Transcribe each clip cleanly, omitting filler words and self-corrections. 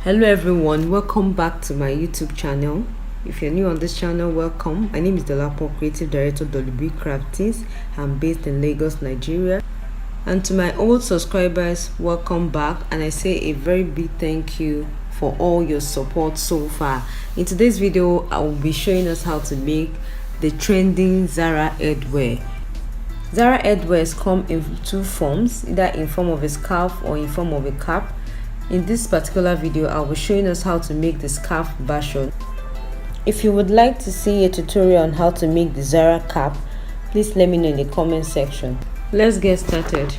Hello everyone, welcome back to my YouTube channel. If you're new on this channel, welcome. My name is DoliveB Creative Director DoliveB Krafties. I'm based in Lagos, Nigeria. And to my old subscribers, welcome back, and I say a very big thank you for all your support so far. In today's video, I will be showing us how to make the trending Zara headwear. Zara headwears come in two forms, either in form of a scarf or in form of a cap. In this particular video, I'll be showing us how to make the scarf version. If you would like to see a tutorial on how to make the Zara cap, please let me know in the comment section. Let's get started.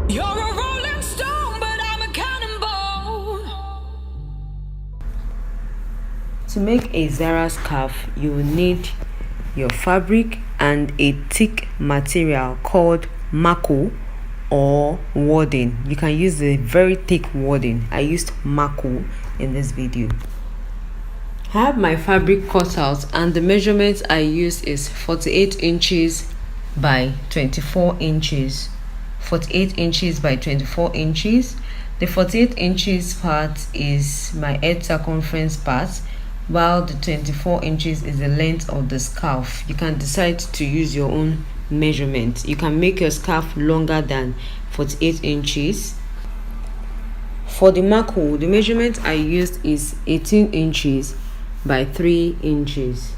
You're a rolling stone, but I'm a cannonball. To make a Zara scarf, you will need your fabric and a thick material called mako or wadding. You can use a very thick wadding. I used mako in this video. I have my fabric cut out, and the measurement I use is 48 inches by 24 inches. 48 inches by 24 inches. The 48 inches part is my head circumference part, while the 24 inches is the length of the scarf. You can decide to use your own measurement. You can make your scarf longer than 48 inches. For the mako, the measurement I used is 18 inches by 3 inches.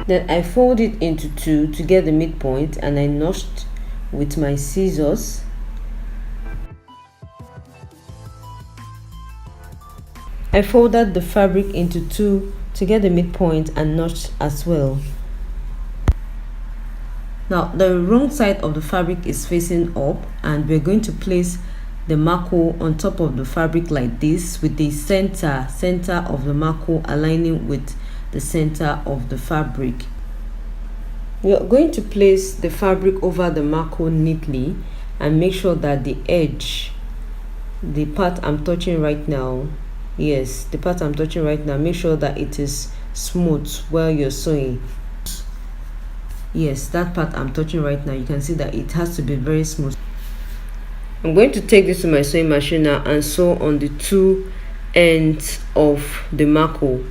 Then I fold it into two to get the midpoint, and I notched with my scissors. I folded the fabric into two to get the midpoint and notched as well. Now the wrong side of the fabric is facing up, and we're going to place the mako on top of the fabric like this, with the center of the mako aligning with the center of the fabric. We are going to place the fabric over the mako neatly and make sure that the edge, the part I'm touching right now, yes, the part I'm touching right now, make sure that it is smooth while you're sewing. Yes, that part I'm touching right now, you can see that it has to be very smooth. I'm going to take this to my sewing machine now and sew on the two ends of the mako.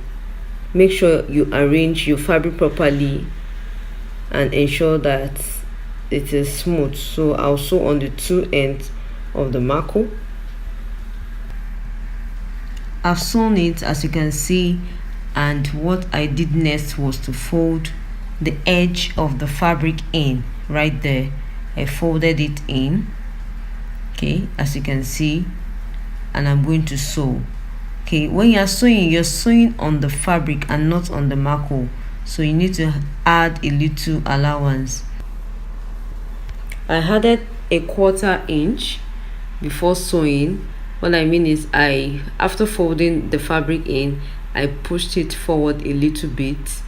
Make sure you arrange your fabric properly and ensure that it is smooth. So I'll sew on the two ends of the mako. I've sewn it, as you can see, and what I did next was to fold the edge of the fabric in right there. I folded it in, okay, as you can see, and I'm going to sew. Okay, when you're sewing on the fabric and not on the mako, so you need to add a little allowance. I added a 1/4 inch before sewing. What I mean is, after folding the fabric in, I pushed it forward a little bit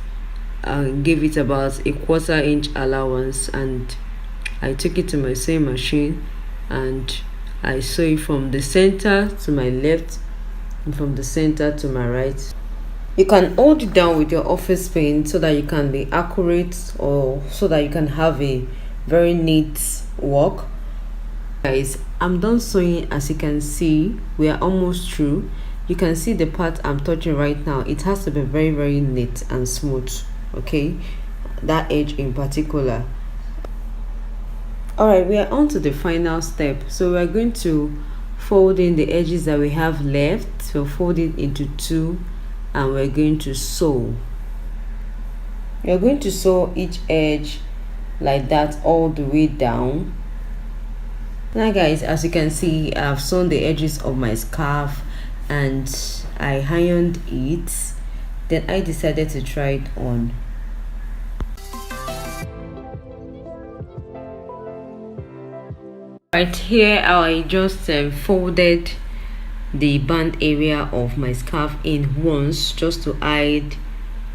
and gave it about a 1/4 inch allowance, and I took it to my sewing machine and I sew it from the center to my left and from the center to my right. You can hold it down with your office pen so that you can be accurate, or so that you can have a very neat work. Guys, I'm done sewing. As you can see, we are almost through. You can see the part I'm touching right now, it has to be very neat and smooth, okay, that edge in particular. All right, we are on to the final step. So we are going to fold in the edges that we have left. So fold it into two, and we're going to sew. You're going to sew each edge like that all the way down. Now guys, as you can see, I've sewn the edges of my scarf and I ironed it. Then I decided to try it on. Right here, I just folded the band area of my scarf in once, just to hide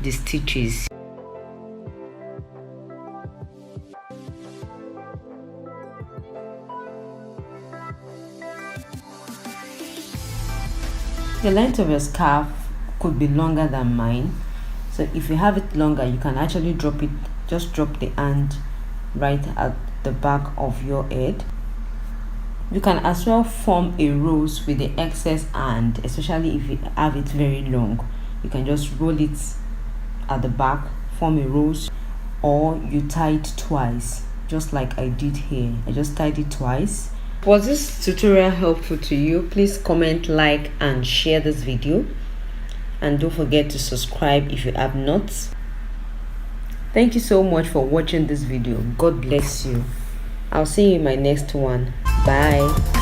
the stitches. The length of your scarf could be longer than mine, so if you have it longer, you can actually drop it, just drop the hand right at the back of your head. You can as well form a rose with the excess hand, especially if you have it very long. You can just roll it at the back, form a rose, or you tie it twice, just like I did here. I just tied it twice. Was this tutorial helpful to you? Please comment, like, and share this video. And don't forget to subscribe if you have not. Thank you so much for watching this video. God bless you. I'll see you in my next one. Bye.